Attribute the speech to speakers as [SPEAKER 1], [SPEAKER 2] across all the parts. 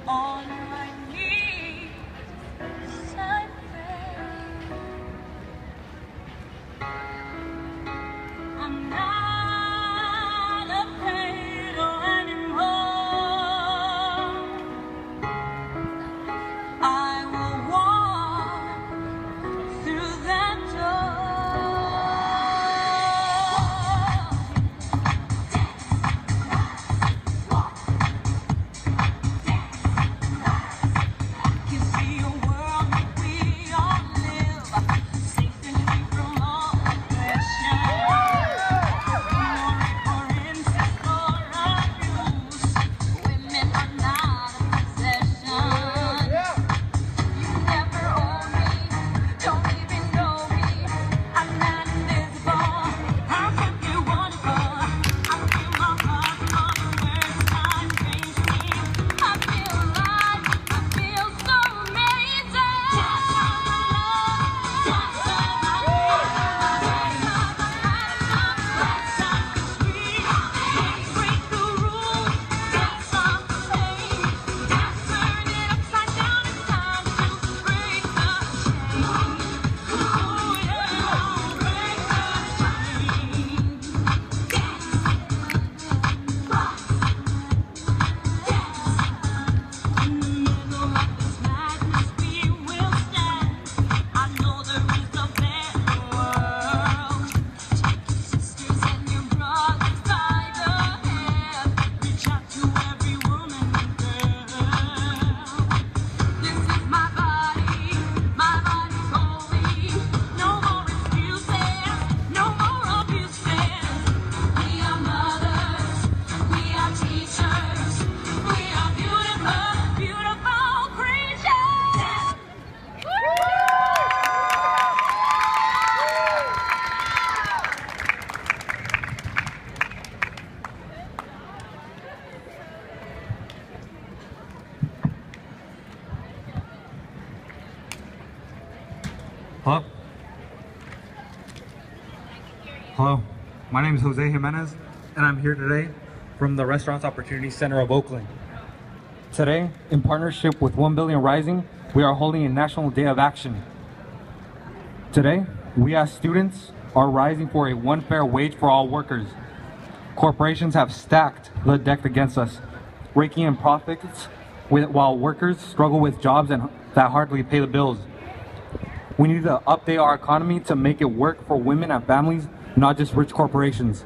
[SPEAKER 1] on my knees, I pray. I'm not afraid anymore. I will walk through that door. Can see a world that we all live, safe and free from all oppression. No rape or incest or abuse. Women are not a possession. You never own me, don't even know me. I'm not invisible, how could you wonderful? I feel my heart for the first time change me. I feel alive, I feel so amazing. Break the rules, dance on the pain. Turn it upside down, it's time to break the chain. Oh yeah, break the chain. In the middle of this madness, we will stand. I know there is a better world. Take your sisters and your brothers by the hand. Reach out to every woman and girl. This is my body's holy. No more excuses, no more abuses. We are mothers, we are teachers, we are beautiful, beautiful creatures.
[SPEAKER 2] Hello? Hello, my name is Jose Jimenez, and I'm here today from the Restaurants Opportunity Center of Oakland. Today, in partnership with 1 Billion Rising, we are holding a National Day of Action. Today, we as students are rising for a one fair wage for all workers. Corporations have stacked the deck against us, raking in profits while workers struggle with jobs that hardly pay the bills. We need to update our economy to make it work for women and families, not just rich corporations.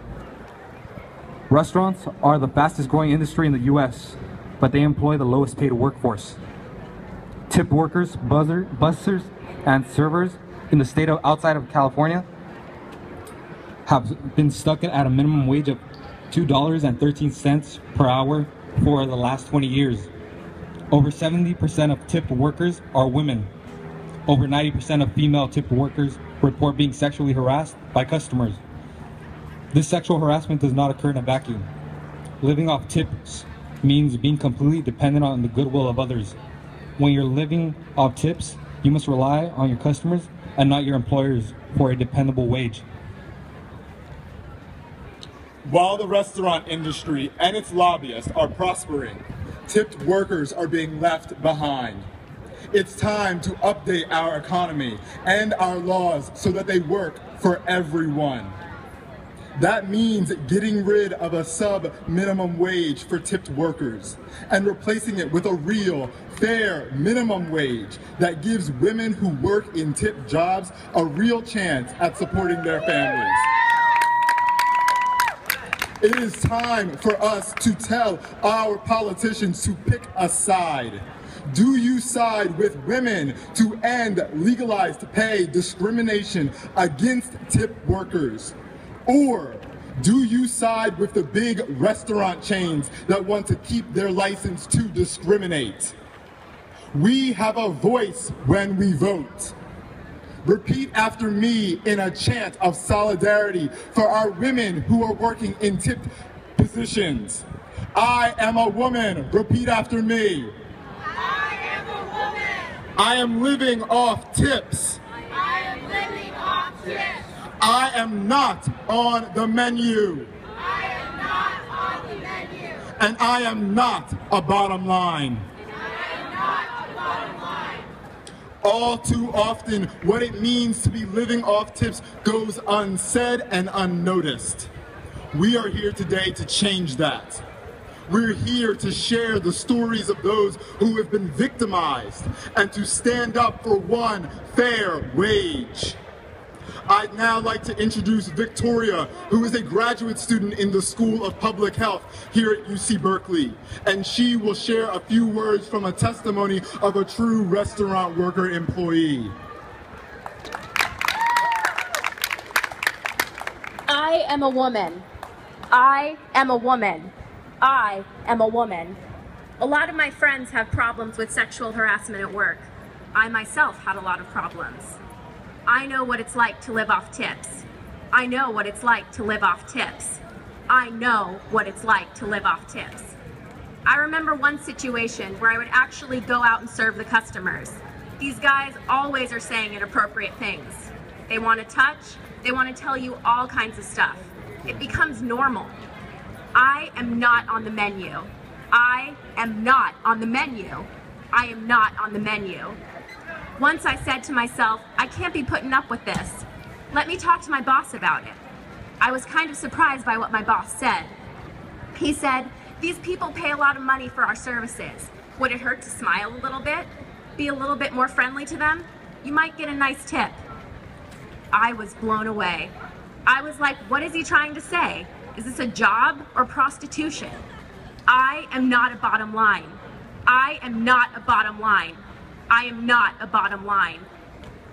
[SPEAKER 2] Restaurants are the fastest growing industry in the US, but they employ the lowest paid workforce. Tipped workers, bussers, and servers in the state of outside of California have been stuck at a minimum wage of $2.13 per hour for the last 20 years. Over 70% of tipped workers are women. Over 90% of female tipped workers report being sexually harassed by customers. This sexual harassment does not occur in a vacuum. Living off tips means being completely dependent on the goodwill of others. When you're living off tips, you must rely on your customers and not your employers for a dependable wage.
[SPEAKER 3] While the restaurant industry and its lobbyists are prospering, tipped workers are being left behind. It's time to update our economy and our laws so that they work for everyone. That means getting rid of a sub-minimum wage for tipped workers and replacing it with a real, fair minimum wage that gives women who work in tipped jobs a real chance at supporting their families. It is time for us to tell our politicians to pick a side. Do you side with women to end legalized pay discrimination against tipped workers? Or do you side with the big restaurant chains that want to keep their license to discriminate? We have a voice when we vote. Repeat after me in a chant of solidarity for our women who are working in tipped positions. I am a woman. Repeat after me.
[SPEAKER 1] I am a woman.
[SPEAKER 3] I am living off tips.
[SPEAKER 1] I am living off tips.
[SPEAKER 3] I am not on the menu.
[SPEAKER 1] I am not on the menu.
[SPEAKER 3] And I am not a bottom line.
[SPEAKER 1] And I
[SPEAKER 3] All too often, what it means to be living off tips goes unsaid and unnoticed. We are here today to change that. We're here to share the stories of those who have been victimized and to stand up for one fair wage. I'd now like to introduce Victoria, who is a graduate student in the School of Public Health here at UC Berkeley, and she will share a few words from a testimony of a true restaurant worker employee.
[SPEAKER 4] I am a woman. I am a woman. I am a woman. A lot of my friends have problems with sexual harassment at work. I myself had a lot of problems. I know what it's like to live off tips. I know what it's like to live off tips. I know what it's like to live off tips. I remember one situation where I would actually go out and serve the customers. These guys always are saying inappropriate things. They want to touch, they want to tell you all kinds of stuff. It becomes normal. I am not on the menu. I am not on the menu. I am not on the menu. Once I said to myself, I can't be putting up with this. Let me talk to my boss about it. I was kind of surprised by what my boss said. He said, these people pay a lot of money for our services. Would it hurt to smile a little bit? Be a little bit more friendly to them? You might get a nice tip. I was blown away. I was like, what is he trying to say? Is this a job or prostitution? I am not a bottom line. I am not a bottom line. I am not a bottom line.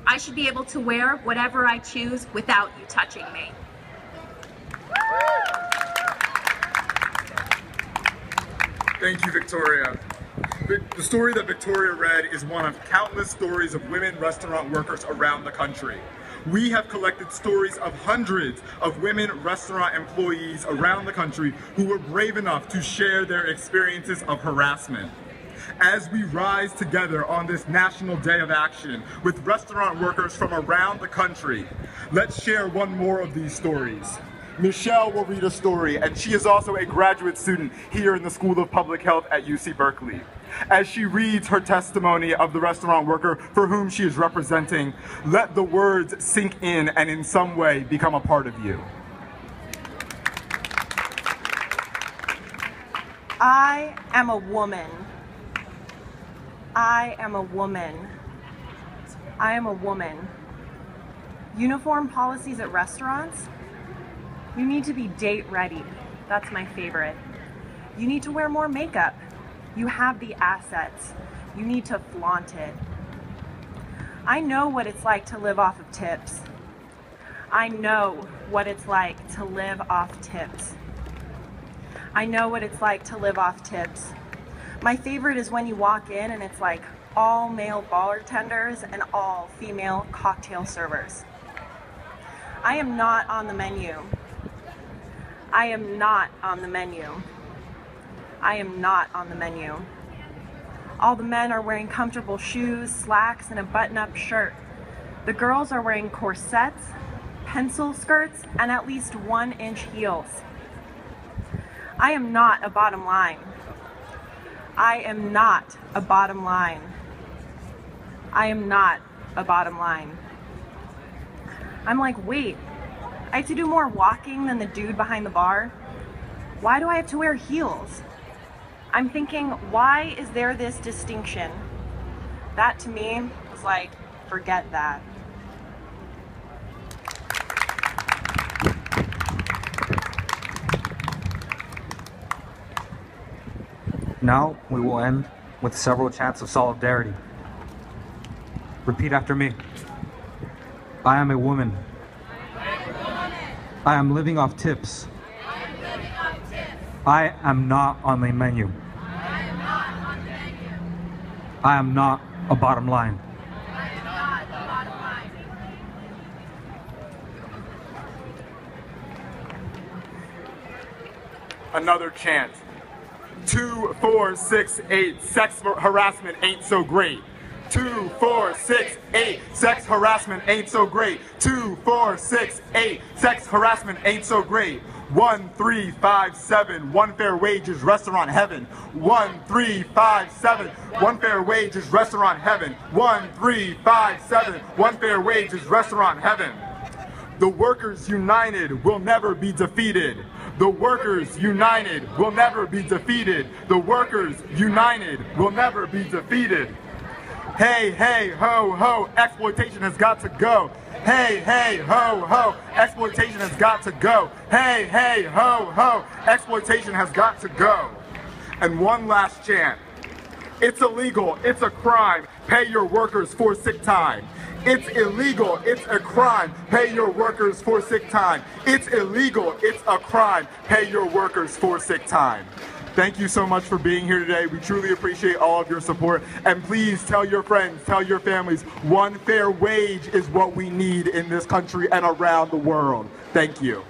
[SPEAKER 4] I should be able to wear whatever I choose without you touching me.
[SPEAKER 3] Thank you, Victoria. The story that Victoria read is one of countless stories of women restaurant workers around the country. We have collected stories of hundreds of women restaurant employees around the country who were brave enough to share their experiences of harassment. As we rise together on this National Day of Action with restaurant workers from around the country, let's share one more of these stories. Michelle will read a story, and she is also a graduate student here in the School of Public Health at UC Berkeley. As she reads her testimony of the restaurant worker for whom she is representing, let the words sink in and in some way become a part of you.
[SPEAKER 5] I am a woman. I am a woman. I am a woman. Uniform policies at restaurants? You need to be date ready. That's my favorite. You need to wear more makeup. You have the assets. You need to flaunt it. I know what it's like to live off of tips. I know what it's like to live off tips. I know what it's like to live off tips. My favorite is when you walk in and it's like all male bartenders and all female cocktail servers. I am not on the menu. I am not on the menu. I am not on the menu. All the men are wearing comfortable shoes, slacks, and a button-up shirt. The girls are wearing corsets, pencil skirts, and at least 1-inch heels. I am not a bottom line. I am not a bottom line. I am not a bottom line. I'm like, wait, I have to do more walking than the dude behind the bar? Why do I have to wear heels? I'm thinking, why is there this distinction? That to me was like, forget that.
[SPEAKER 2] Now we will end with several chants of solidarity. Repeat after me. I am a woman. I am living off tips. I am not on the menu. I am not a bottom line.
[SPEAKER 3] Another chant. 2, 4, 6, 8, sex harassment ain't so great. 2, 4, 6, 8, sex harassment ain't so great. 2, 4, 6, 8, sex harassment ain't so great. 1357, one fair wage is restaurant heaven. 1357, one fair wage is restaurant heaven. 1357, one fair wage is restaurant heaven. The workers united will never be defeated. The workers united will never be defeated. The workers united will never be defeated. Hey, hey, ho, ho, exploitation has got to go. Hey, hey, ho, ho, exploitation has got to go. Hey, hey, ho, ho, exploitation has got to go. And one last chant. It's illegal, it's a crime, pay your workers for sick time. It's illegal, it's a crime, pay your workers for sick time. It's illegal, it's a crime, pay your workers for sick time. Thank you so much for being here today. We truly appreciate all of your support. And please tell your friends, tell your families, one fair wage is what we need in this country and around the world. Thank you.